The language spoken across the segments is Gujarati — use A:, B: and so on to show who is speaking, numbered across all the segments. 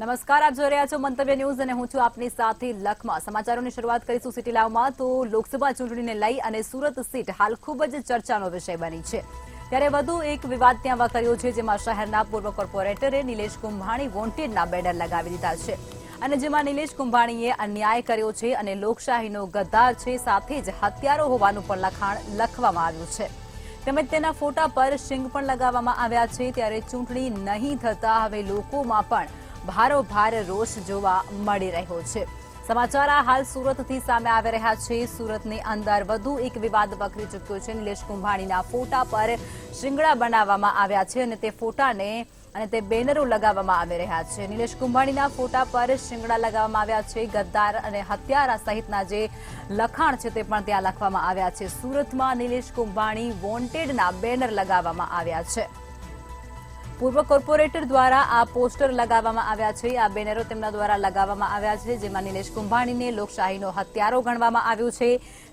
A: નમસ્કાર, આપ જોઈ રહ્યા છો મંતવ્ય ન્યૂઝ અને હું છું આપની સાથે લખમા. સમાચારોની શરૂઆત કરીશું સિટી લાઈવમાં. તો લોકસભા ચૂંટણીને લઈ અને સુરત સીટ હાલ ખૂબ જ ચર્ચાનો વિષય બની છે. ત્યારે વધુ એક વિવાદ ત્યાં વકર્યો છે, જેમાં શહેરના પૂર્વ કોર્પોરેટરે નિલેશ કુંભાણી વોન્ટેડના બેનર લગાવી દીધા છે અને જેમાં નિલેશ કુંભાણીએ અન્યાય કર્યો છે અને લોકશાહીનો ગદ્દાર છે, સાથે જ હત્યારો હોવાનું પણ લખાણ લખવામાં આવ્યું છે. તેમજ તેના ફોટા પર શિંગ પણ લગાવવામાં આવ્યા છે. ત્યારે ચૂંટણી નહીં થતા હવે લોકોમાં પણ ભારોભાર રોષ જોવા મળી રહ્યો છે. સમાચાર આ હાલ સુરતથી સામે આવી રહ્યા છે. સુરતની અંદર વધુ એક વિવાદ વકરી ચૂક્યો છે. નિલેશ કુંભાણીના ફોટા પર શિંગડા બનાવવામાં આવ્યા છે અને તે ફોટાને અને તે બેનરો લગાવવામાં આવી રહ્યા છે. નિલેશ કુંભાણીના ફોટા પર શિંગડા લગાવવામાં આવ્યા છે. ગદ્દાર અને હત્યારા સહિતના જે લખાણ છે તે પણ ત્યાં લખવામાં આવ્યા છે. સુરતમાં નિલેશ કુંભાણી વોન્ટેડના બેનર લગાવવામાં આવ્યા છે. પૂર્વ કોર્પોરેટર દ્વારા આ પોસ્ટર લગાવવામાં આવ્યા છે. આ બેનરો તેમના દ્વારા લગાવવામાં આવ્યા છે, જેમાં નિલેશ કુંભાણીને લોકશાહીનો હત્યારો ગણવામાં આવ્યું છે.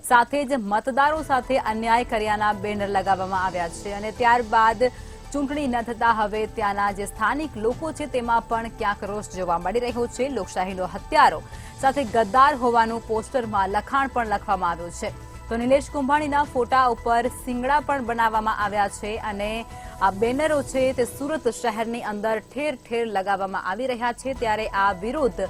A: સાથે જ મતદારો સાથે અન્યાય કર્યાના બેનર લગાવવામાં આવ્યા છે અને ત્યારબાદ ચૂંટણી ન થતા હવે ત્યાંના જે સ્થાનિક લોકો છે તેમાં પણ ક્યાંક રોષ જોવા મળી રહ્યો છે. લોકશાહીનો હત્યારો સાથે ગદ્દાર હોવાનું પોસ્ટરમાં લખાણ પણ લખવામાં આવ્યું છે. તો નિલેશ કુંભાણીના ફોટા ઉપર શિંગડા પણ બનાવવામાં આવ્યા છે અને આ બેનરો છે તે સુરત શહેરની અંદર ઠેર ઠેર લગાવવામાં આવી રહ્યા છે. ત્યારે આ વિરોધ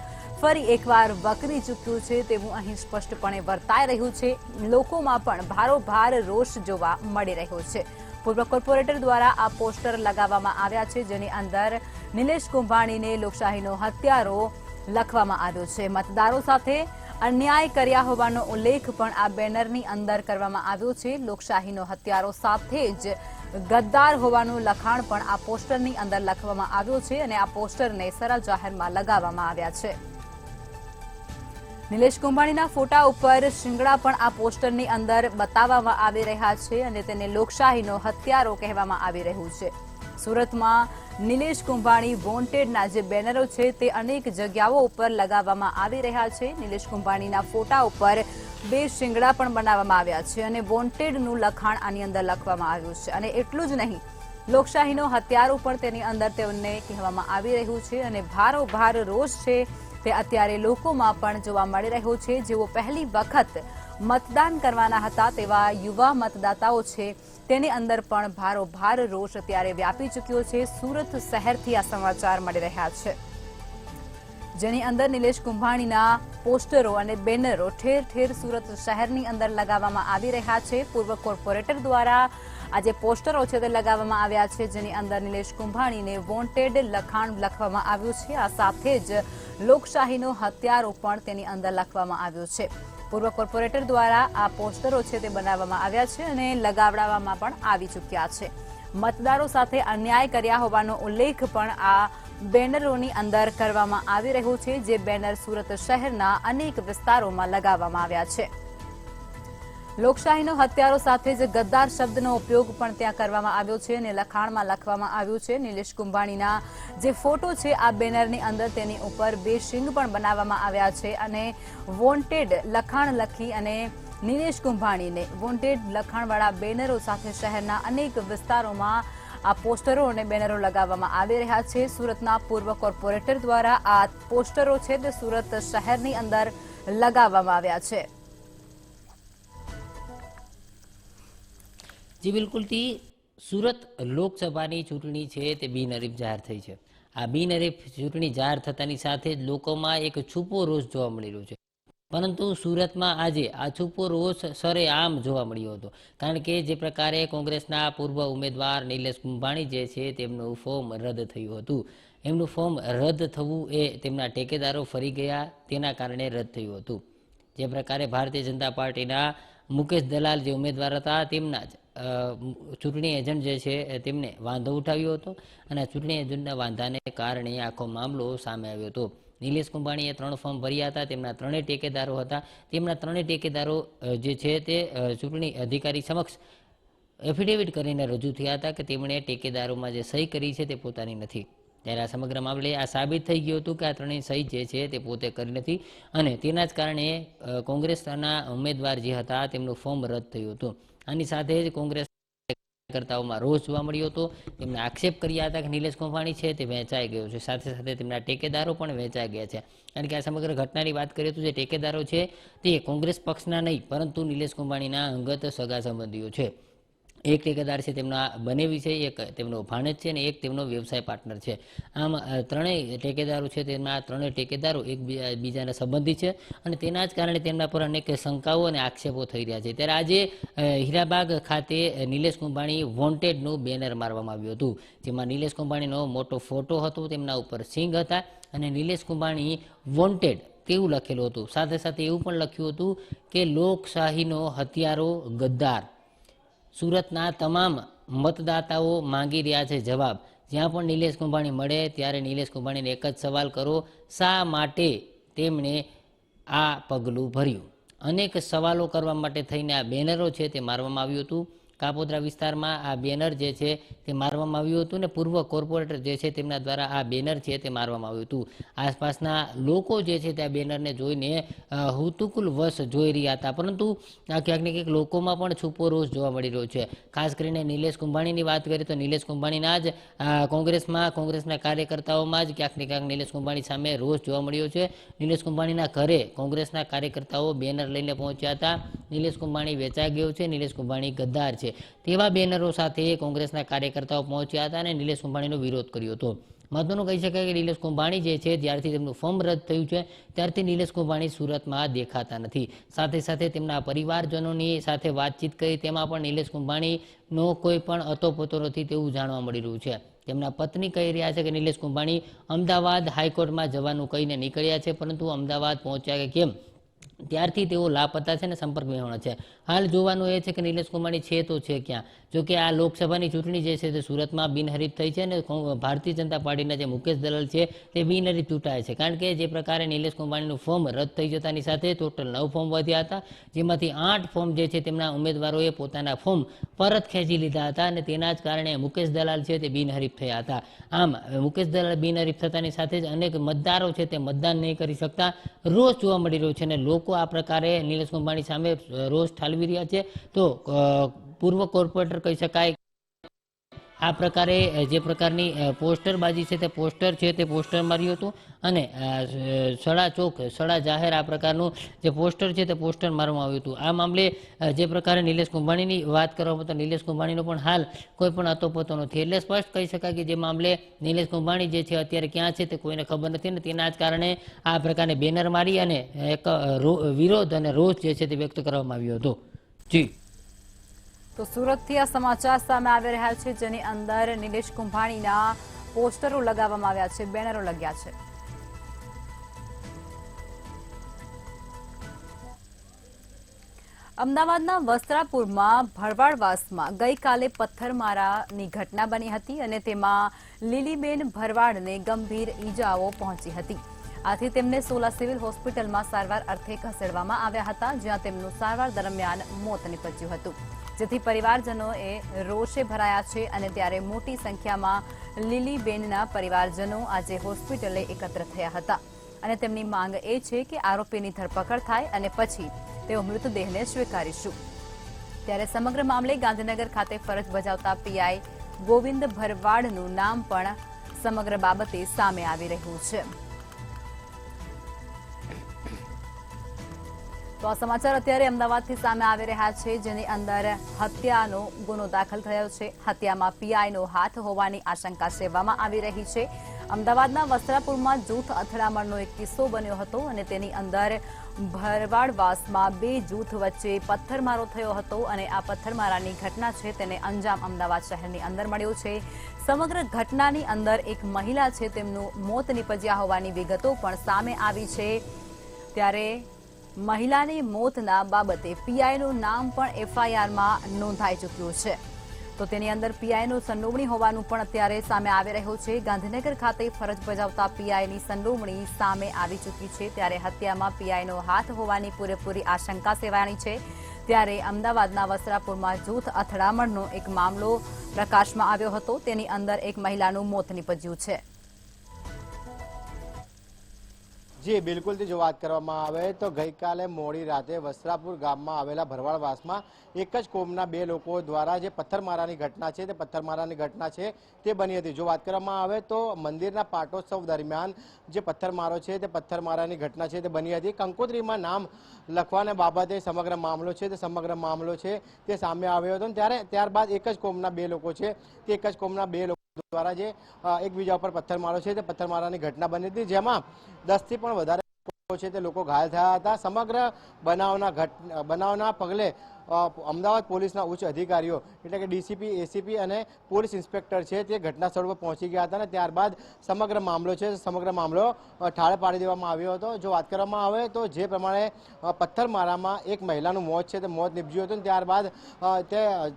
A: ફરી એકવાર વકરી ચૂક્યું છે તેવું અહીં સ્પષ્ટપણે વર્તાઈ રહ્યું છે. લોકોમાં પણ ભારોભાર રોષ જોવા મળી રહ્યો છે. પૂર્વ કોર્પોરેટર દ્વારા આ પોસ્ટર લગાવવામાં આવ્યા છે, જેની અંદર નિલેશ કુંભાણીને લોકશાહીનો હત્યારો લખવામાં આવ્યો છે. મતદારો સાથે અન્યાય કર્યા હોવાનો ઉલ્લેખ પણ આ બેનરની અંદર કરવામાં આવ્યો છે. લોકશાહીનો હત્યારો સાથે જ ગદ્દાર હોવાનું લખાણ પણ આ પોસ્ટરની અંદર લખવામાં આવ્યું છે અને આ પોસ્ટરને સરા જાહેરમાં લગાવવામાં આવ્યા છે. નિલેશ કુંભાણીના ફોટા ઉપર શિંગડા પણ આ પોસ્ટરની અંદર બતાવવામાં આવી રહ્યા છે અને તેને લોકશાહીનો હત્યારો કહેવામાં આવી રહ્યું છે. સુરતમાં નિલેશ કુંભાણી વોન્ટેડના જે બેનરો છે તે અનેક જગ્યાઓ ઉપર લગાવવામાં આવી રહ્યા છે. નિલેશ કુંભાણીના ફોટા ઉપર 2 શિંગડા પણ બનાવવામાં આવ્યા છે અને વોન્ટેડનું લખાણ આની અંદર લખવામાં આવ્યું છે. અને એટલું જ નહીં, લોકશાહીનો હત્યારો પણ તેની અંદર તેમને કહેવામાં આવી રહ્યું છે અને ભારોભાર રોષ છે તે અત્યારે લોકોમાં પણ જોવા મળી રહ્યો છે. જેઓ પહેલી વખત મતદાન કરવાના હતા તેવા યુવા મતદાતાઓ છે તેની અંદર પણ ભારોભાર રોષ અત્યારે વ્યાપી ચૂક્યો છે. સુરત શહેરથી આ સમાચાર મળી રહ્યા છે, જેની અંદર નિલેશ કુંભાણીના પોસ્ટરો અને બેનરો ઠેર ઠેર સુરત શહેરની અંદર લગાવવામાં આવી રહ્યા છે. પૂર્વ કોર્પોરેટર દ્વારા આ જે પોસ્ટરો છે તે લગાવવામાં આવ્યા છે, જેની અંદર નિલેશ કુંભાણીને વોન્ટેડ લખાણ લખવામાં આવ્યું છે. આ સાથે જ લોકશાહીનો હત્યારો પણ તેની અંદર લખવામાં આવ્યો છે. પૂર્વ કોર્પોરેટર દ્વારા આ પોસ્ટરો છે તે બનાવવામાં આવ્યા છે અને લગાવડાવવામાં પણ આવી ચૂક્યા છે. મતદારો સાથે અન્યાય કર્યા હોવાનો ઉલ્લેખ પણ આ બેનરોની અંદર કરવામાં આવી રહ્યો છે, જે બેનર સુરત શહેરના અનેક વિસ્તારોમાં લગાવવામાં આવ્યા છે. લોકશાહીનો હત્યારો સાથે જ ગદ્દાર શબ્દનો ઉપયોગ પણ ત્યાં કરવામાં આવ્યો છે અને લખાણમાં લખવામાં આવ્યું છે. નિલેશ કુંભાણીના જે ફોટો છે આ બેનરની અંદર તેની ઉપર 2 શિંગ પણ બનાવવામાં આવ્યા છે અને વોન્ટેડ લખાણ લખી અને નિલેશ કુંભાણીને વોન્ટેડ લખાણવાળા બેનરો સાથે શહેરના અનેક વિસ્તારોમાં આ પોસ્ટરો અને બેનરો લગાવવામાં આવી રહ્યા છે. સુરતના પૂર્વ કોર્પોરેટર દ્વારા આ પોસ્ટરો છે તે સુરત શહેરની અંદર લગાવવામાં આવ્યા છે.
B: જી બિલકુલથી સુરત લોકસભાની ચૂંટણી છે તે બિનહરીફ જાહેર થઈ છે. આ બિનહરીફ ચૂંટણી જાહેર થતાની સાથે જ લોકોમાં એક છૂપો રોષ જોવા મળી રહ્યો છે. પરંતુ સુરતમાં આજે આ છૂપો રોષ સરેઆમ જોવા મળ્યો હતો, કારણ કે જે પ્રકારે કોંગ્રેસના પૂર્વ ઉમેદવાર નિલેશ કુંભાણી જે છે તેમનું ફોર્મ રદ થયું હતું. એમનું ફોર્મ રદ થવું એ તેમના ટેકેદારો ફરી ગયા તેના કારણે રદ થયું હતું. જે પ્રકારે ભારતીય જનતા પાર્ટીના મુકેશ દલાલ જે ઉમેદવાર હતા તેમના જ ચૂંટણી એજન્ટ જે છે તેમને વાંધો ઉઠાવ્યો હતો અને ચૂંટણી એજન્ટના વાંધાને કારણે આખો મામલો સામે આવ્યો હતો. નિલેશ કુંભાણીએ 3 ફોર્મ ભર્યા હતા. તેમના 3 ટેકેદારો હતા. તેમના 3 ટેકેદારો જે છે તે ચૂંટણી અધિકારી સમક્ષ એફિડેવિટ કરીને રજૂ થયા હતા કે તેમણે ટેકેદારોમાં જે સહી કરી છે તે પોતાની નથી. ત્યારે આ સમગ્ર મામલે આ સાબિત થઈ ગયું હતું કે આ 3 સહી જે છે તે પોતે કરી નથી અને તેના જ કારણે કોંગ્રેસના ઉમેદવાર જે હતા તેમનું ફોર્મ રદ થયું હતું. આની સાથે જ કોંગ્રેસ કાર્યકર્તાઓમાં રોષ જોવા મળ્યો હતો. તેમણે આક્ષેપ કર્યા હતા કે નિલેશ કુંભાણી છે તે વહેંચાઈ ગયો છે. સાથે સાથે તેમના ટેકેદારો પણ વહેંચાઈ ગયા છે. કારણ કે આ સમગ્ર ઘટનાની વાત કરીએ તો જે ટેકેદારો છે તે કોંગ્રેસ પક્ષના નહીં પરંતુ નિલેશ કુંભાણીના અંગત સગા સંબંધીઓ છે. એક ટેકેદાર છે તેમના બનેવી છે, એક તેમનો ભાણેજ છે અને એક તેમનો વ્યવસાય પાર્ટનર છે. આમ ત્રણેય ટેકેદારો છે તેના ત્રણેય ટેકેદારો એકબીજાના સંબંધી છે અને તેના જ કારણે તેમના પર અનેક શંકાઓ અને આક્ષેપો થઈ રહ્યા છે. ત્યારે આજે હીરાબાગ ખાતે નિલેશ કુંભાણી વોન્ટેડનું બેનર મારવામાં આવ્યું હતું, જેમાં નિલેશ કુંભાણીનો મોટો ફોટો હતો, તેમના ઉપર સિંગ હતા અને નિલેશ કુંભાણી વોન્ટેડ તેવું લખેલું હતું. સાથે સાથે એવું પણ લખ્યું હતું કે લોકશાહીનો હથિયારો ગદ્દાર. સુરતના તમામ મતદાતાઓ માંગી રહ્યા છે જવાબ. જ્યાં પણ નિલેશ કુંભાણી મળે ત્યારે નિલેશ કુંભાણીને એક જ સવાલ કરો, શા માટે તેમણે આ પગલું ભર્યું? અનેક સવાલો કરવા માટે થઈને આ બેનરો છે તે મારવામાં આવ્યું હતું. કાપોદ્રા વિસ્તારમાં આ બેનર જે છે તે મારવામાં આવ્યું હતું અને પૂર્વ કોર્પોરેટર જે છે તેમના દ્વારા આ બેનર છે તે મારવામાં આવ્યું હતું. આસપાસના લોકો જે છે તે આ બેનરને જોઈને હુતુકુલ વશ જોઈ રહ્યા હતા, પરંતુ આ ક્યાંક ને ક્યાંક લોકોમાં પણ છુપો રોષ જોવા મળી રહ્યો છે. ખાસ કરીને નિલેશ કુંભાણીની વાત કરીએ તો નિલેશ કુંભાણીના જ કોંગ્રેસના કાર્યકર્તાઓમાં જ ક્યાંક ને ક્યાંક નિલેશ કુંભાણી સામે રોષ જોવા મળ્યો છે. નિલેશ કુંભાણીના ઘરે કોંગ્રેસના કાર્યકર્તાઓ બેનર લઈને પહોંચ્યા હતા. નિલેશ કુંભાણી વેચાઈ ગયો છે, નિલેશ કુંભાણી ગદ્દાર છે, તેવા બેનરો સાથે કોંગ્રેસના કાર્યકર્તાઓ પહોંચ્યા હતા અને નિલેશ કુંભાણીનો વિરોધ કર્યો હતો. મહત્વનું કહી શકાય કે નિલેશ કુંભાણી જે છે જ્યારથી તેમનું ફોર્મ રદ થયું છે ત્યારથી નિલેશ કુંભાણી સુરતમાં દેખાતા નથી. સાથે સાથે તેમના પરિવારજનોની સાથે વાતચીત કરી તેમાં પણ નિલેશ કુંભાણીનો કોઈ પણ અતોપતો નથી તેવું જાણવા મળી રહ્યું છે. તેમના પત્ની કહી રહ્યા છે કે નિલેશ કુંભાણી અમદાવાદ હાઈકોર્ટમાં જવાનું કહીને નીકળ્યા છે, પરંતુ અમદાવાદ પહોંચ્યા કે કેમ ત્યારથી તેઓ લાપતા છે અને સંપર્ક વિહોણા છે. હાલ જોવાનું એ છે કે નિલેશ કુંભાણી છે તો છે ક્યાં. જોકે આ લોકસભાની ચૂંટણી જે છે તે સુરતમાં બિનહરીફ થઈ છે અને ભારતીય જનતા પાર્ટીના જે મુકેશ દલાલ છે તે બિનહરીફ ચૂંટાય છે. કારણ કે જે પ્રકારે નિલેશ કુંભાણીનું ફોર્મ રદ થઈ જતાની સાથે ટોટલ 9 ફોર્મ વધ્યા હતા, જેમાંથી 8 ફોર્મ જે છે તેમના ઉમેદવારોએ પોતાના ફોર્મ પરત ખેંચી લીધા હતા અને તેના જ કારણે મુકેશ દલાલ છે તે બિનહરીફ થયા હતા. આમ મુકેશ દલાલ બિનહરીફ થતાની સાથે જ અનેક મતદારો છે તે મતદાન નહીં કરી શકતા રોષ જોવા મળી રહ્યો છે અને લોકો આ પ્રકારે નિલેશ કુંભાણી સામે રોષ ઠાલવી રહ્યા છે. તો પૂર્વ કોર્પોરેટર કહી શકાય આ પ્રકારે જે પ્રકારની પોસ્ટરબાજી છે તે પોસ્ટર માર્યું હતું અને સડા જાહેર આ પ્રકારનું જે પોસ્ટર છે તે પોસ્ટર મારવામાં આવ્યું હતું. આ મામલે જે પ્રકારે નિલેશ કુંભાણીની વાત કરવામાં તો નિલેશ કુંભાણીનો પણ હાલ કોઈ પણ અતોપતો નથી. એટલે સ્પષ્ટ કહી શકાય કે જે મામલે નિલેશ કુંભાણી જે છે અત્યારે ક્યાં છે તે કોઈને ખબર નથી અને તેના જ કારણે આ પ્રકારે બેનર મારી અને એક વિરોધ અને રોષ જે છે તે વ્યક્ત કરવામાં આવ્યો હતો. જી
A: તો સુરતથી આ સમાચાર સામે આવી રહ્યા છે, જેની અંદર નિલેશ કુંભાણીના પોસ્ટરો લગાવવામાં આવ્યા છે, બેનરો લગ્યા છે. અમદાવાદના વસ્ત્રાપુરમાં ભરવાડવાસમાં ગઈકાલે પથ્થરમારાની ઘટના બની હતી અને તેમાં લીલીબેન ભરવાડને ગંભીર ઈજાઓ પહોંચી હતી. આથી તેમને સોલા સિવિલ હોસ્પિટલમાં સારવાર અર્થે ખસેડવામાં આવ્યા હતા, જ્યાં તેમનું સારવાર દરમિયાન મોત નીપજ્યું હતું, જેથી પરિવારજનોએ રોષે ભરાયા છે અને ત્યારે મોટી સંખ્યામાં લીલીબેનના પરિવારજનો આજે હોસ્પિટલે એકત્ર થયા હતા અને તેમની માંગ એ છે કે આરોપીની ધરપકડ થાય અને પછી તેઓ મૃતદેહને સ્વીકારીશું. ત્યારે સમગ્ર મામલે ગાંધીનગર ખાતે ફરજ બજાવતા પીઆઈ ગોવિંદ ભરવાડનું નામ પણ સમગ્ર બાબતે સામે આવી રહ્યું છે. તો આ સમાચાર અત્યારે અમદાવાદથી સામે આવી રહ્યા છે, જેની અંદર હત્યાનો ગુનો દાખલ થયો છે. હત્યામાં પીઆઈનો હાથ હોવાની આશંકા સેવવામાં આવી રહી છે. અમદાવાદના વસ્ત્રાપુરમાં જૂથ અથડામણનો એક કિસ્સો બન્યો હતો અને તેની અંદર ભરવાડવાસમાં 2 જૂથ વચ્ચે પથ્થરમારો થયો હતો અને આ પથ્થરમારાની ઘટના છે તેને અંજામ અમદાવાદ શહેરની અંદર મળ્યો છે. સમગ્ર ઘટનાની અંદર એક મહિલા છે તેમનું મોત નીપજ્યા હોવાની વિગતો પણ સામે આવી છે. ત્યારે મહિલાની મોતના બાબતે પીઆઈનું નામ પણ એફઆઈઆરમાં નોંધાઈ ચૂક્યું છે. તો તેની અંદર પીઆઈનું સંડોવણી હોવાનું પણ અત્યારે સામે આવી રહ્યું છે. ગાંધીનગર ખાતે ફરજ બજાવતા પીઆઈની સંડોવણી સામે આવી ચૂકી છે. ત્યારે હત્યામાં પીઆઈનો હાથ હોવાની પૂરેપૂરી આશંકા સેવાણી છે. ત્યારે અમદાવાદના વસ્ત્રાપુરમાં જૂથ અથડામણનો એક મામલો પ્રકાશમાં આવ્યો હતો, તેની અંદર એક મહિલાનું મોત નીપજ્યું છે.
C: જી બિલકુલથી જો વાત કરવામાં આવે તો ગઈકાલે મોડી રાતે વસ્ત્રાપુર ગામમાં આવેલા ભરવાડવાસમાં એક જ કોમના બે લોકો દ્વારા જે પથ્થરમારાની ઘટના છે તે પથ્થરમારાની ઘટના છે તે બની હતી. જો વાત કરવામાં આવે તો મંદિરના પાટોત્સવ દરમિયાન જે પથ્થરમારો છે તે પથ્થરમારાની ઘટના છે તે બની હતી. કંકોત્રીમાં નામ લખવાના બાબતે સમગ્ર મામલો છે તે સામે આવ્યો હતો. ત્યારબાદ એક જ કોમના બે લોકો છે તે એક જ કોમના બે લોકો દ્વારા જે એકબીજા ઉપર પથ્થરમારો છે તે પથ્થરમારાની ઘટના બની હતી, જેમાં 10 થી પણ વધારે છે તે લોકો ઘાયલ થયા હતા. સમગ્ર બનાવના પગલે અમદાવાદ પોલીસના ઉચ્ચ અધિકારીઓ એટલે કે ડીસીપી, એસીપી અને પોલીસ ઇન્સ્પેક્ટર છે તે ઘટના સ્થળ પર પહોંચી ગયા હતા અને ત્યારબાદ સમગ્ર મામલો ઠાળે પાડી દેવામાં આવ્યો હતો. જો વાત કરવામાં આવે તો જે પ્રમાણે પથ્થરમારામાં એક મહિલાનું મોત છે તે મોત નીપજ્યું હતું.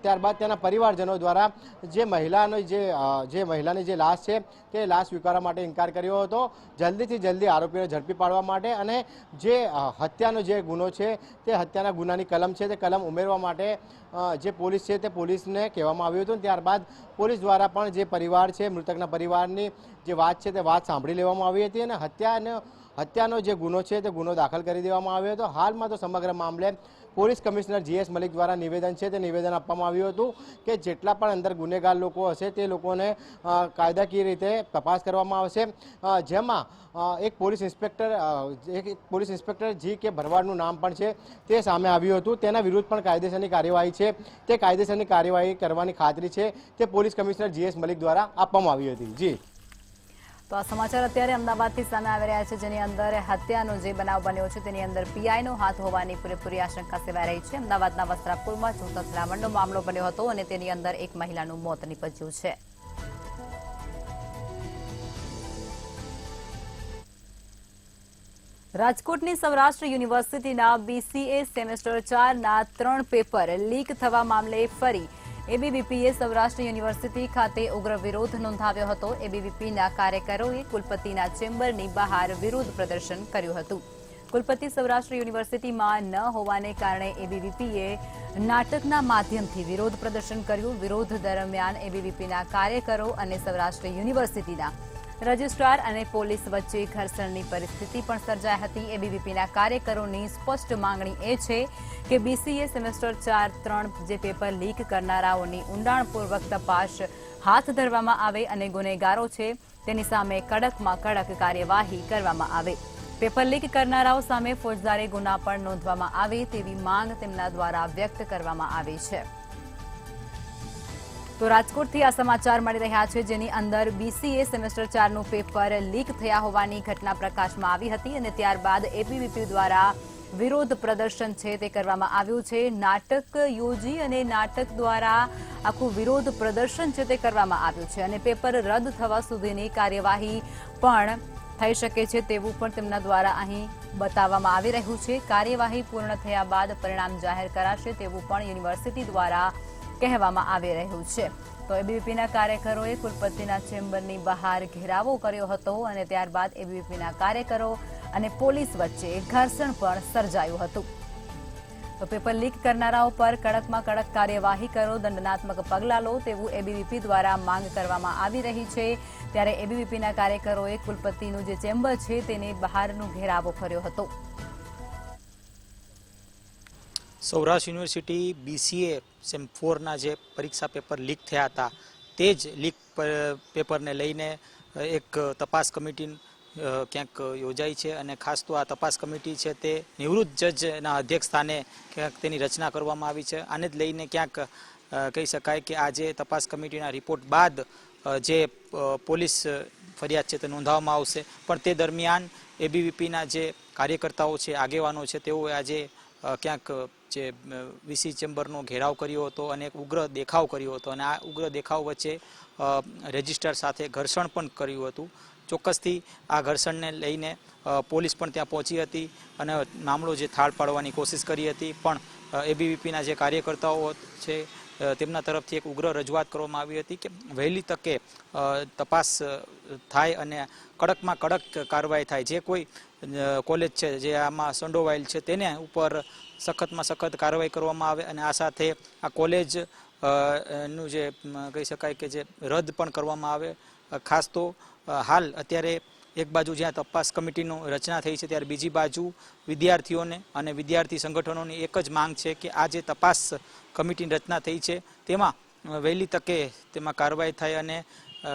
C: ત્યારબાદ તેના પરિવારજનો દ્વારા જે મહિલાની જે લાશ છે તે લાશ સ્વીકારવા માટે ઇનકાર કર્યો હતો. જલ્દીથી જલ્દી આરોપીને ઝડપી પાડવા માટે અને જે હત્યાનો જે ગુનો છે તે હત્યાના ગુનાની કલમ છે તે કલમ ઉમેરવા માટે જે પોલીસ છે તે પોલીસને કહેવામાં આવ્યું હતું. ત્યારબાદ પોલીસ દ્વારા પણ જે પરિવાર છે મૃતકના પરિવારની જે વાત છે તે વાત સાંભળી લેવામાં આવી હતી અને હત્યાનો જે ગુનો છે તે ગુનો દાખલ કરી દેવામાં આવ્યો હતો. હાલમાં તો સમગ્ર મામલે પોલીસ કમિશનર GS મલિક દ્વારા નિવેદન આપવામાં આવ્યું હતું કે જેટલા પણ અંદર ગુનેગાર લોકો હશે તે લોકોને કાયદાકીય રીતે તપાસ કરવામાં આવશે, જેમાં એક પોલીસ ઇન્સ્પેક્ટર જી કે ભરવાડનું નામ પણ છે તે સામે આવ્યું હતું. તેના વિરુદ્ધ પણ કાયદેસરની કાર્યવાહી છે તે કાયદેસરની કાર્યવાહી કરવાની ખાતરી છે તે પોલીસ કમિશનર GS મલિક દ્વારા આપવામાં આવી હતી. જી
A: તો આ સમાચાર અત્યારે અમદાવાદથી સામે આવી રહ્યા છે, જેની અંદર હત્યાનો જે બનાવ બન્યો છે તેની અંદર પીઆઈનો હાથ હોવાની પૂરેપૂરી આશંકા સેવાઈ રહી છે. અમદાવાદના વસ્ત્રાપુરમાં જૂથ અથડામણનો મામલો બન્યો હતો અને તેની અંદર એક મહિલાનું મોત નીપજ્યું છે. રાજકોટની સૌરાષ્ટ્ર યુનિવર્સિટીના BCA સેમેસ્ટર 4ના 3 પેપર લીક થવા મામલે ફરી એબીવીપીએ સૌરાષ્ટ્ર યુનિવર્સિટી ખાતે ઉગ્ર વિરોધ નોંધાવ્યો હતો. એબીવીપીના કાર્યકરોએ કુલપતિના ચેમ્બરની બહાર વિરોધ પ્રદર્શન કર્યું હતું. કુલપતિ સૌરાષ્ટ્ર યુનિવર્સિટીમાં ન હોવાને કારણે એબીવીપીએ નાટકના માધ્યમથી વિરોધ પ્રદર્શન કર્યું. વિરોધ દરમિયાન એબીવીપીના કાર્યકરો અને સૌરાષ્ટ્ર યુનિવર્સિટીના રજિસ્ટ્રાર અને પોલીસ વચ્ચે ઘર્ષણની પરિસ્થિતિ પણ સર્જાઈ હતી. એબીવીપીના કાર્યકરોની સ્પષ્ટ માંગણી એ છે કે BCA સેમેસ્ટર 4-3 જે પેપર લીક કરનારાઓની ઊંડાણપૂર્વક તપાસ હાથ ધરવામાં આવે અને ગુનેગારો છે તેની સામે કડકમાં કડક કાર્યવાહી કરવામાં આવે. પેપર લીક કરનારાઓ સામે ફોજદારી ગુના પણ નોંધવામાં આવે તેવી માંગ તેમના દ્વારા વ્યક્ત કરવામાં આવી છે. તો રાજકોટથી આ સમાચાર મળી રહ્યા છે, જેની અંદર BCA સેમેસ્ટર 4નું પેપર લીક થયા હોવાની ઘટના પ્રકાશમાં આવી હતી અને ત્યારબાદ એબીવીપી દ્વારા વિરોધ પ્રદર્શન છે તે કરવામાં આવ્યું છે. નાટક યોજી અને નાટક દ્વારા આખું વિરોધ પ્રદર્શન છે તે કરવામાં આવ્યું છે અને પેપર રદ થવા સુધીની કાર્યવાહી પણ થઈ શકે છે તેવું પણ તેમના દ્વારા અહીં બતાવવામાં આવી રહ્યું છે. કાર્યવાહી પૂર્ણ થયા બાદ પરિણામ જાહેર કરાશે તેવું પણ યુનિવર્સિટી દ્વારા કહેવામાં આવી રહ્યું છે. તો એબીવીપીના કાર્યકરોએ કુલપતિના ચેમ્બરની બહાર ઘેરાવો કર્યો હતો અને ત્યારબાદ એબીવીપીના કાર્યકરો અને પોલીસ વચ્ચે ઘર્ષણ પણ સર્જાયું હતું. તો પેપર લીક કરનારાઓ પર કડકમાં કડક કાર્યવાહી કરો, દંડનાત્મક પગલાં લો તેવું એબીવીપી દ્વારા માંગ કરવામાં આવી રહી છે. ત્યારે એબીવીપીના કાર્યકરોએ કુલપતિનું જે ચેમ્બર છે તેની બહારનો ઘેરાવો કર્યો હતો.
D: સૌરાષ્ટ્ર યુનિવર્સિટી BCA સેમ 4ના જે પરીક્ષા પેપર લીક થયા હતા તે જ લીક પેપરને લઈને એક તપાસ કમિટી ક્યાંક યોજાઈ છે અને ખાસ તો આ તપાસ કમિટી છે તે નિવૃત્ત જજના અધ્યક્ષ સ્થાને ક્યાંક તેની રચના કરવામાં આવી છે. આને જ લઈને ક્યાંક કહી શકાય કે આજે તપાસ કમિટીના રિપોર્ટ બાદ જે પોલીસ ફરિયાદ છે તે નોંધવામાં આવશે. પણ તે દરમિયાન એબીવીપીના જે કાર્યકર્તાઓ છે, આગેવાનો છે, તેઓએ આજે ક્યાંક જે VC ચેમ્બરનો ઘેરાવ કર્યો હતો અને એક ઉગ્ર દેખાવ કર્યો હતો અને આ ઉગ્ર દેખાવ વચ્ચે રજિસ્ટ્રાર સાથે ઘર્ષણ પણ કર્યું હતું. ચોક્કસથી આ ઘર્ષણને લઈને પોલીસ પણ ત્યાં પહોંચી હતી અને મામલો જે થાળ પાડવાની કોશિશ કરી હતી, પણ એબીવીપીના જે કાર્યકર્તાઓ છે તેમના તરફથી એક ઉગ્ર રજૂઆત કરવામાં આવી હતી કે વહેલી તકે તપાસ થાય અને કડકમાં કડક કાર્યવાહી થાય. જે કોઈ કોલેજ છે જે આમાં સંડોવાયેલ છે તેને ઉપર સખતમાં સખત કાર્યવાહી કરવામાં આવે અને આ સાથે આ કોલેજ નું જે કહી શકાય કે જે રદ પણ કરવામાં આવે. ખાસ તો હાલ અત્યારે એક બાજુ જ્યાં તપાસ કમિટીની રચના થઈ છે ત્યારે બીજી બાજુ વિદ્યાર્થીઓને અને વિદ્યાર્થી સંગઠનોની એક જ માંગ છે કે આ જે તપાસ કમિટીની રચના થઈ છે તેમાં વહેલી તકે તેમાં કાર્યવાહી થાય અને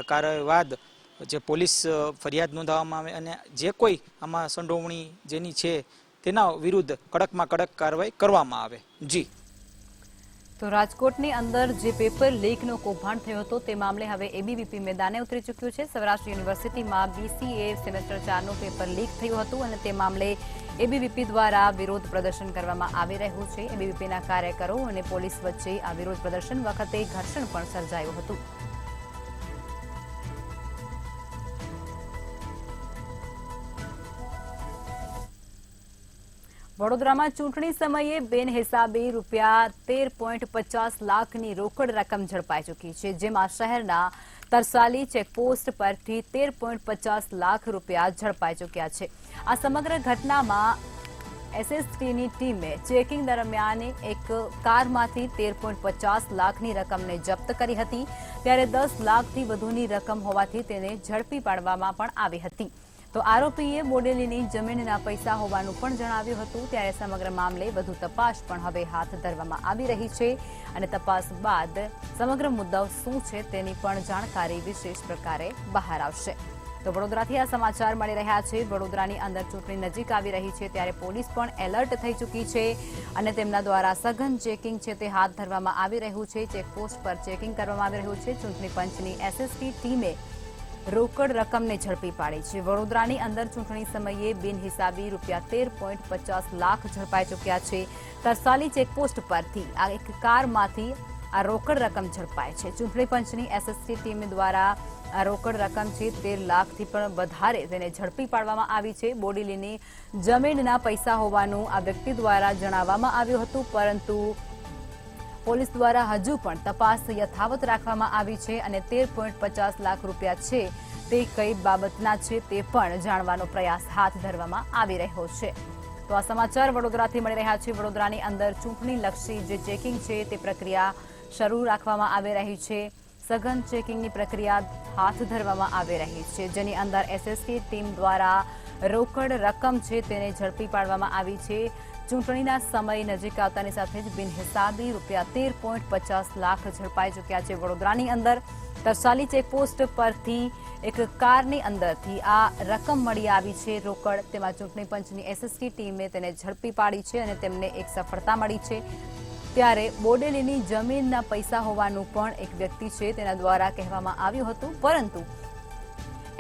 D: કાર્યવાહી બાદ જે પોલીસ ફરિયાદ નોંધાવવામાં આવે અને જે કોઈ આમાં સંડોવણી જેની છે તેના વિરુદ્ધ કડકમાં કડક કાર્યવાહી કરવામાં આવે. જી.
A: તો રાજકોટની અંદર જે પેપર લીકનો કૌભાંડ થયો હતો તે મામલે હવે એબીવીપી મેદાને ઉતરી ચૂક્યું છે. સૌરાષ્ટ્ર યુનિવર્સિટીમાં BCA સેમેસ્ટર 4નું પેપર લીક થયું હતું અને તે મામલે એબીવીપી દ્વારા વિરોધ પ્રદર્શન કરવામાં આવી રહ્યું છે. એબીવીપીના કાર્યકરો અને પોલીસ વચ્ચે આ વિરોધ પ્રદર્શન વખતે ઘર્ષણ પણ સર્જાયું હતું. વડોદરામાં ચૂંટણી સમયે બિનહિસાબી રૂપિયા 13.50 લાખની રોકડ રકમ ઝડપાઈ ચૂકી છે, જેમાં શહેરના તરસાલી ચેકપોસ્ટ પરથી 13.50 લાખ રૂપિયા ઝડપાઈ ચૂક્યા છે. આ સમગ્ર ઘટનામાં એસએસટીની ટીમે ચેકિંગ દરમિયાન એક કારમાંથી 13.50 લાખની રકમને જપ્ત કરી હતી. ત્યારે 10 લાખથી વધુની રકમ હોવાથી તેને ઝડપી પાડવામાં પણ આવી હતી. તો આરોપીએ બોડેલીની જમીનના પૈસા હોવાનું પણ જણાવ્યું હતું. ત્યારે સમગ્ર મામલે વધુ તપાસ પણ હવે હાથ ધરવામાં આવી રહી છે અને તપાસ બાદ સમગ્ર મુદ્દાઓ શું છે તેની પણ જાણકારી વિશેષ પ્રકારે બહાર આવશે. તો વડોદરાથી આ સમાચાર મળી રહ્યા છે. વડોદરાની અંદર ચૂંટણી નજીક આવી રહી છે ત્યારે પોલીસ પણ એલર્ટ થઈ ચૂકી છે અને તેમના દ્વારા સઘન ચેકિંગ છે તે હાથ ધરવામાં આવી રહ્યું છે. ચેકપોસ્ટ પર ચેકિંગ કરવામાં આવી રહ્યું છે. ચૂંટણી પંચની એસએસટી ટીમે રોકડ રકમને ઝડપી પાડી છે. વડોદરાની અંદર ચૂંટણી સમયે બિનહિસાબી રૂપિયા 13.50 લાખ ઝડપાઈ ચૂક્યા છે. તરસાલી ચેકપોસ્ટ પરથી આ એક કારમાંથી આ રોકડ રકમ ઝડપાય છે. ચૂંટણી પંચની એસએસટી ટીમ દ્વારા આ રોકડ રકમ છે 13 લાખથી પણ વધારે તેને ઝડપી પાડવામાં આવી છે. બોડેલીની જમીનના પૈસા હોવાનું આ વ્યક્તિ દ્વારા જણાવવામાં આવ્યું હતું, પરંતુ પોલીસ દ્વારા હજુ પણ તપાસ યથાવત રાખવામાં આવી છે અને 13.50 લાખ રૂપિયા છે તે કઈ બાબતના છે તે પણ જાણવાનો પ્રયાસ હાથ ધરવામાં આવી રહ્યો છે. તો આ સમાચાર વડોદરાથી મળી રહ્યા છે. વડોદરાની અંદર ચૂંટણીલક્ષી જે ચેકિંગ છે તે પ્રક્રિયા શરૂ રાખવામાં આવી રહી છે. સઘન ચેકિંગની પ્રક્રિયા હાથ ધરવામાં આવી રહી છે, જેની અંદર એસએસટી ટીમ દ્વારા રોકડ રકમ છે તેને ઝડપી પાડવામાં આવી છે. ચૂંટણીના સમય નજીક આવતાની સાથે જ બિનહિસાબી રૂપિયા 13.50 લાખ ઝડપાઈ ચૂક્યા છે. વડોદરાની અંદર તરસાલી ચેકપોસ્ટ પરથી એક કારની અંદરથી આ રકમ મળી આવી છે રોકડ. તેમાં ચૂંટણી પંચની એસએસટી ટીમે તેને ઝડપી પાડી છે અને તેમને એક સફળતા મળી છે. ત્યારે બોડેલીની જમીનના પૈસા હોવાનું પણ એક વ્યક્તિ છે તેના દ્વારા કહેવામાં આવ્યું હતું, પરંતુ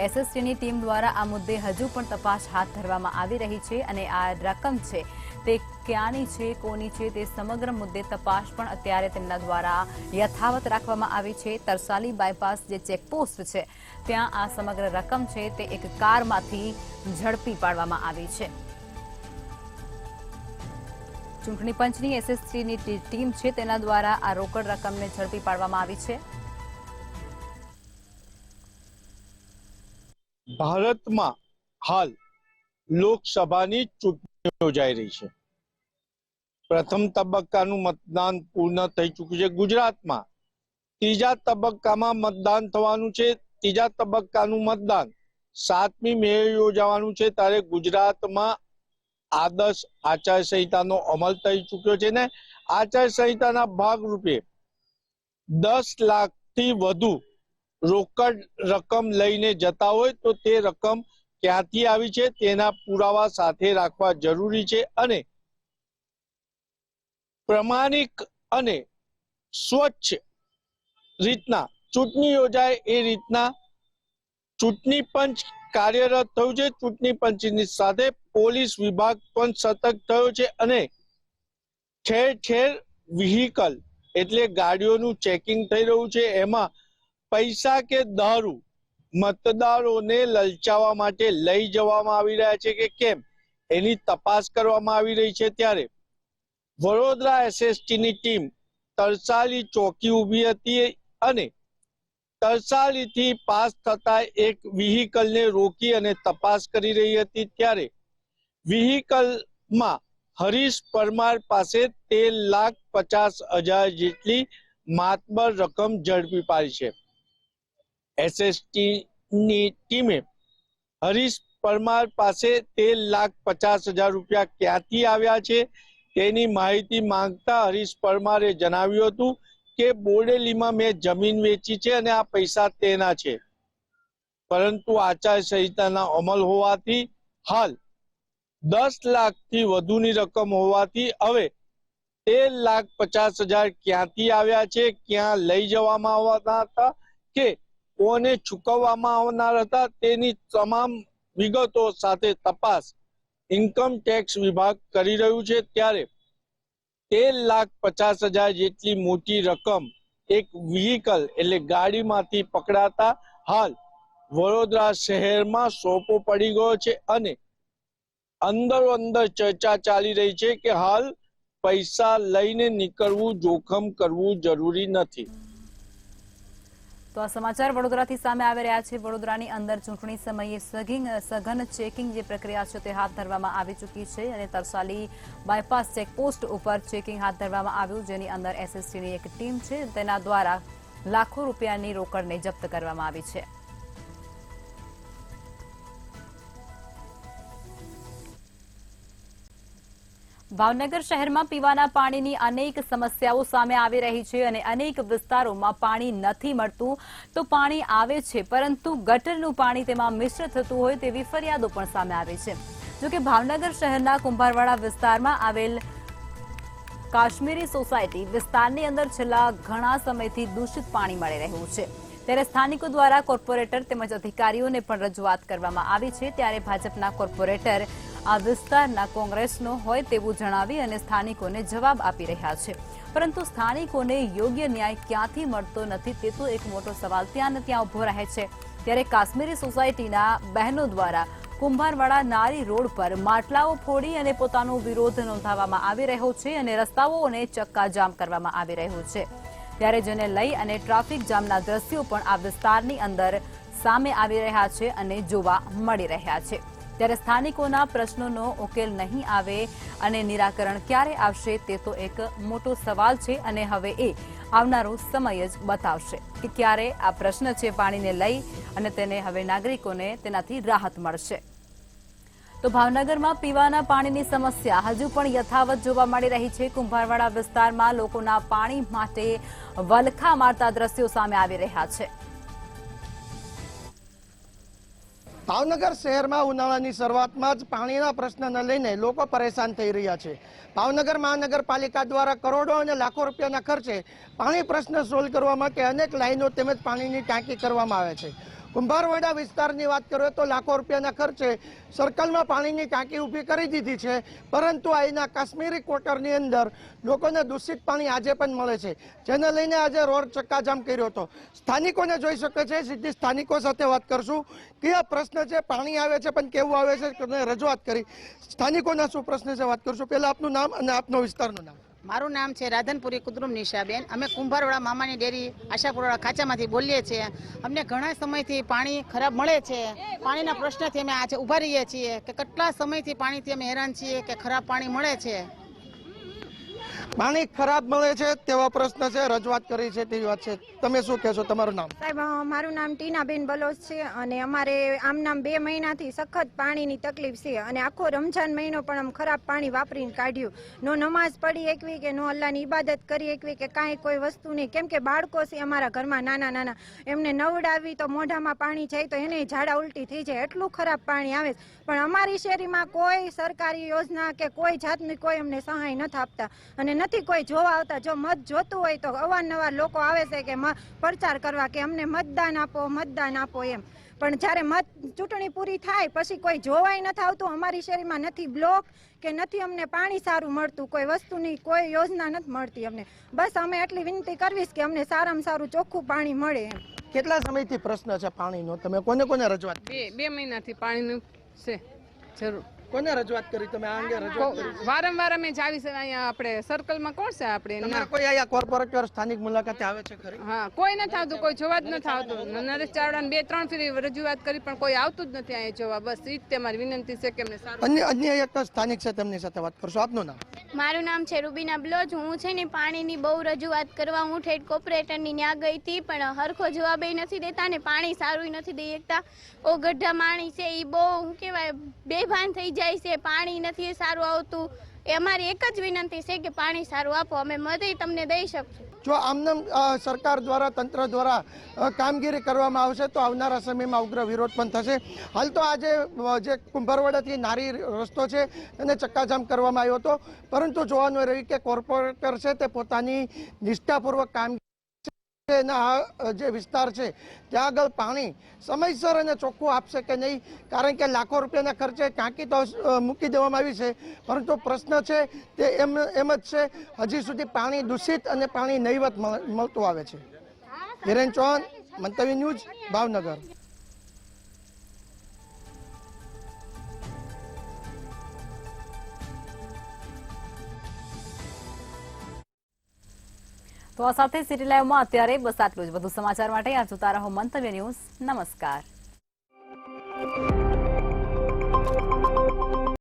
A: એસએસટીની ટીમ દ્વારા આ મુદ્દે હજુ પણ તપાસ હાથ ધરવામાં આવી રહી છે અને આ રકમ છે તે ક્યાંની છે, કોની છે તે સમગ્ર મુદ્દે તપાસ પણ અત્યારે તેમના દ્વારા યથાવત રાખવામાં આવી છે. તરસાલી બાયપાસ જે ચેકપોસ્ટ છે ત્યાં આ સમગ્ર રકમ છે તે એક કારમાંથી ઝડપી પાડવામાં આવી છે. ચૂંટણી પંચની એસએસટીની ટીમ છે તેના દ્વારા આ રોકડ રકમને ઝડપી પાડવામાં આવી છે.
E: ભારતમાં હાલ લોકસભાની ચૂંટણી યોજાઈ રહી છે. પ્રથમ તબક્કાનું મતદાન પૂર્ણ થઈ ચૂક્યું છે. ગુજરાતમાં ત્રીજા તબક્કામાં મતદાન થવાનું છે. ત્રીજા તબક્કાનું મતદાન 7મી મે યોજાવાનું છે. ત્યારે ગુજરાતમાં આદર્શ આચારસંહિતાનો અમલ થઈ ચૂક્યો છે ને આચારસંહિતાના ભાગરૂપે 10 લાખથી વધુ રોકડ રકમ લઈને જતા હોય તો તે રકમ ક્યાંથી આવી છે તેના પુરાવા સાથે રાખવા જરૂરી છે અને પ્રમાણિક અને સ્વચ્છ રીતના ચૂંટણી યોજાય એ રીતના ચૂંટણી પંચ કાર્યરત થયું છે. ચૂંટણી પંચની સાથે પોલીસ વિભાગ પણ સતર્ક થયો છે અને ઠેર ઠેર વ્હીકલ એટલે ગાડીઓનું ચેકિંગ થઈ રહ્યું છે. એમાં પૈસા કે દારૂ મતદારોને લલચાવવા માટે લઈ જવામાં આવી રહ્યા છે કે કેમ એની તપાસ કરવામાં આવી રહી છે. ત્યારે વડોદરા એસએસટીની ટીમ તરસાલી ચોકી ઊભી હતી અને તરસાલીથી પાસ થતા એક વ્હીકલને રોકી અને તપાસ કરી રહી હતી. ત્યારે વ્હીકલમાં હરીશ પરમાર પાસે 13,50,000 જેટલી માતબર રકમ ઝડપી પાડી છે. એસએસટીની ટીમે હરીશ પરમાર પાસે 13,50,000 રૂપિયા ક્યાંથી આવ્યા છે તેની માહિતી માંગતા હરીશ પરમારે જણાવ્યું હતું કે બોડેલીમાં મેં જમીન વેચી છે અને આ પૈસા તેના છે, પરંતુ આચારસંહિતાના અમલ હોવાથી હાલ 10 લાખથી વધુની રકમ હોવાથી હવે 13,50,000 ક્યાંથી આવ્યા છે, ક્યાં લઈ જવામાં આવવાના હતા કે કોને ચૂકવવામાં આવનાર હતા તેની તમામ વિગતો સાથે તપાસ ઇન્કમ ટેક્સ વિભાગ કરી રહ્યું છે। ત્યારે 13,50,000 જેટલી મોટી રકમ એક વ્હીકલ એટલે ગાડીમાંથી પકડાતા હાલ વડોદરા શહેરમાં સોપો પડી ગયો છે અને અંદરો અંદર ચર્ચા ચાલી રહી છે કે હાલ પૈસા લઈને નીકળવું, જોખમ કરવું જરૂરી નથી।
A: તો આ સમાચાર વડોદરાથી સામે આવી રહ્યા છે। વડોદરાની અંદર ચૂંટણી સમયે સઘન ચેકિંગ જે પ્રક્રિયા છે તે હાથ ધરવામાં આવી ચૂકી છે અને તરસાલી બાયપાસ ચેકપોસ્ટ ઉપર ચેકિંગ હાથ ધરવામાં આવ્યું, જેની અંદર એસએસટીની એક ટીમ છે તેના દ્વારા લાખો રૂપિયાની રોકડને જપ્ત કરવામાં આવી છે। ભાવનગર શહેરમાં પીવાના પાણીની અનેક સમસ્યાઓ સામે આવી રહી છે અને અનેક વિસ્તારોમાં પાણી નથી મળતું તો પાણી આવે છે પરંતુ ગટરનું પાણી તેમાં મિશ્ર થતું હોય તેવી ફરિયાદો પણ સામે આવી છે। જોકે ભાવનગર શહેરના કુંભારવાડા વિસ્તારમાં આવેલ કાશ્મીરી સોસાયટી વિસ્તારની અંદર છેલ્લા ઘણા સમયથી દૂષિત પાણી મળી રહ્યું છે, ત્યારે સ્થાનિકો દ્વારા કોર્પોરેટર તેમજ અધિકારીઓને પણ રજૂઆત કરવામાં આવી છે। ત્યારે ભાજપના કોર્પોરેટર આ વિસ્તારના કોંગ્રેસનો હોય તેવું જણાવી અને સ્થાનિકોને જવાબ આપી રહ્યા છે, પરંતુ સ્થાનિકોને યોગ્ય ન્યાય ક્યાંથી મળતો નથી તે તો એક મોટો સવાલ ત્યાં ને ત્યાં ઉભો રહે છે। ત્યારે કાશ્મીરી સોસાયટીના બહેનો દ્વારા કુંભારવાડા નારી રોડ પર માટલાઓ ફોડી અને પોતાનો વિરોધ નોંધાવવામાં આવી રહ્યો છે અને રસ્તાઓને ચક્કાજામ કરવામાં આવી રહ્યું છે, ત્યારે જેને લઈ અને ટ્રાફિક જામના દ્રશ્યો પણ આ વિસ્તારની અંદર સામે આવી રહ્યા છે અને જોવા મળી રહ્યા છે। ત્યારે સ્થાનિકોના પ્રશ્નોનો ઉકેલ નહીં આવે અને નિરાકરણ ક્યારે આવશે તે તો એક મોટો સવાલ છે અને હવે એ આવનારો સમય જ બતાવશે કે ક્યારે આ પ્રશ્ન છે પાણીને લઈ અને તેને હવે નાગરિકોને તેનાથી રાહત મળશે। તો ભાવનગરમાં પીવાના પાણીની સમસ્યા હજુ પણ યથાવત જોવા મળી રહી છે। કુંભારવાડા વિસ્તારમાં લોકોના પાણી માટે વલખા મારતા દ્રશ્યો સામે આવી રહ્યા છે।
F: ભાવનગર શહેરમાં ઉનાળાની શરૂઆતમાં જ પાણીના પ્રશ્નને લઈને લોકો પરેશાન થઈ રહ્યા છે। ભાવનગર મહાનગરપાલિકા દ્વારા કરોડો અને લાખો રૂપિયાના ખર્ચે પાણી પ્રશ્ન સોલ્વ કરવા માટે અનેક લાઈનો તેમજ પાણીની ટાંકી કરવામાં આવે છે। કુંભારવાડા વિસ્તારની વાત કરીએ તો લાખો રૂપિયાના ખર્ચે સર્કલમાં પાણીની ટાંકી ઊભી કરી દીધી છે, પરંતુ અહીંના કાશ્મીરી ક્વાર્ટરની અંદર લોકોને દૂષિત પાણી આજે પણ મળે છે, જેને લઈને આજે રોડ ચક્કાજામ કર્યો હતો। સ્થાનિકોને જોઈ શકે છે, સીધી સ્થાનિકો સાથે વાત કરશું કે આ પ્રશ્ન છે, પાણી આવે છે પણ કેવું આવે છે તેને રજૂઆત કરી સ્થાનિકોના શું પ્રશ્ન છે વાત કરશું। પહેલા આપનું નામ અને આપનો વિસ્તારનું નામ।
G: મારું નામ છે રાધનપુરી કુદરુમ નિશાબેન। અમે કુંભારવાડા મામાની ડેરી આશાપુરવાડા ખાંચામાંથી બોલીએ છીએ। અમને ઘણા સમયથી પાણી ખરાબ મળે છે, પાણીના પ્રશ્નથી અમે આજે ઊભા રહીએ છીએ કે કેટલા સમયથી પાણીથી અમે હેરાન છીએ કે ખરાબ પાણી મળે છે।
F: પાણી ખરાબ મળે છે તેવા પ્રશ્ન છે, રજૂઆત કરી છે તેવી વાત છે। તમે શું કહેશો, તમારું નામ?
H: સાહેબ, મારું નામ ટીનાબેન બલોચ છે અને અમારે આમ નામ 2 મહિનાથી સખત પાણીની તકલીફ છે અને આખો રમજાન મહિનો પણ આમ ખરાબ પાણી વાપરીને કાઢ્યું। નો નમાઝ પડી એકવી કે નો અલ્લાહની ઇબાદત કરી એકવી કે કાંઈ કોઈ વસ્તુ નહીં, કેમ કે બાળકો છે અમારા ઘરમાં નાના નાના, એમને નવડાવી તો મોઢામાં પાણી જાય તો એને ઝાડા ઉલટી થઈ જાય, એટલું ખરાબ પાણી આવે છે। પણ અમારી શેરીમાં કોઈ સરકારી યોજના કે કોઈ જાતની કોઈ અમને સહાય નથી આપતા અને નથી કોઈ જોવા આવતા। જો મત જોતું હોય તો અવારનવાર લોકો આવે છે કે પ્રચાર કરવા કે અમને મતદાન આપો એમ, પણ જ્યારે ચૂંટણી પૂરી થાય પછી કોઈ જોવાય નથી આવતું। અમારી શેરીમાં નથી બ્લોક કે નથી અમને પાણી સારું મળતું, કોઈ વસ્તુની કોઈ યોજના નથી મળતી અમને। બસ અમે એટલી વિનંતી કરવીશ કે અમને સારામાં સારું ચોખ્ખું પાણી મળે એમ।
F: કેટલા સમયથી પ્રશ્ન છે પાણીનો, તમે કોને કોને રજૂઆત?
I: 2 મહિનાથી પાણીનું છે જરૂર।
F: કોને રજૂઆત કરી તમે આ અંગે? રજૂઆત કરી
I: વારંવાર અમે જાવી છે અહીંયા આપણે સર્કલમાં કોણ છે આપણે
F: તમારા કોઈ અહીંયા કોર્પોરેટર સ્થાનિક મુલાકાતે આવે છે ખરી?
I: હા, કોઈ નથી આવતું, કોઈ જોવા જ નથી આવતું। નરેશ ચાવડાને 2-3 ફેરી રજૂઆત કરી પણ કોઈ આવતું જ નથી અહીંયા જોવા। બસ એ જ તે મારી વિનંતી છે કે અમને સારું।
F: અન્ય એક સ્થાનિક છે તેમની સાથે વાત કરશો, આપનું નામ?
J: મારું નામ છે રૂબીના બ્લોચ. હું છે ને પાણીની બહુ રજૂઆત કરવા હું ઠેઠ કોર્પોરેટરની ત્યાં ગઈ હતી, પણ હરખો જવાબ નથી દેતા ને પાણી સારું નથી દઈ શકતા. ઓ ગઢા માણી છે એ બહુ શું કહેવાય બેભાન થઈ જાય છે, પાણી નથી સારું આવતું. એ અમારી એક જ વિનંતી છે કે પાણી સારું આપો, અમે મદદ તમને દઈ શકશું.
F: જો આમનામ સરકાર દ્વારા તંત્ર દ્વારા કામગીરી કરવામાં આવશે તો આવનારા સમયમાં ઉગ્ર વિરોધ પણ થશે. હાલ તો આજે જે કુંભારવાડાથી નારી રસ્તો છે એને ચક્કાજામ કરવામાં આવ્યો હતો, પરંતુ જોવાનું રહ્યું કે કોર્પોરેટર છે તે પોતાની નિષ્ઠાપૂર્વક કામગીરી જે વિસ્તાર છે ત્યાં આગળ પાણી સમયસર અને ચોખ્ખું આપશે કે નહીં, કારણ કે લાખો રૂપિયાના ખર્ચે ટાંકી તો મૂકી દેવામાં આવી છે, પરંતુ પ્રશ્ન છે તે એમ જ છે, હજી સુધી પાણી દૂષિત અને પાણી નહીવત મળતું આવે છે. હિરેન ચૌહાણ, મંતવ્ય ન્યૂઝ, ભાવનગર.
A: તો આ સાથે સિટી લાઈવમાં અત્યારે બસ આટલું જ. વધુ સમાચાર માટે આ જોતા રહો મંતવ્ય ન્યૂઝ. નમસ્કાર.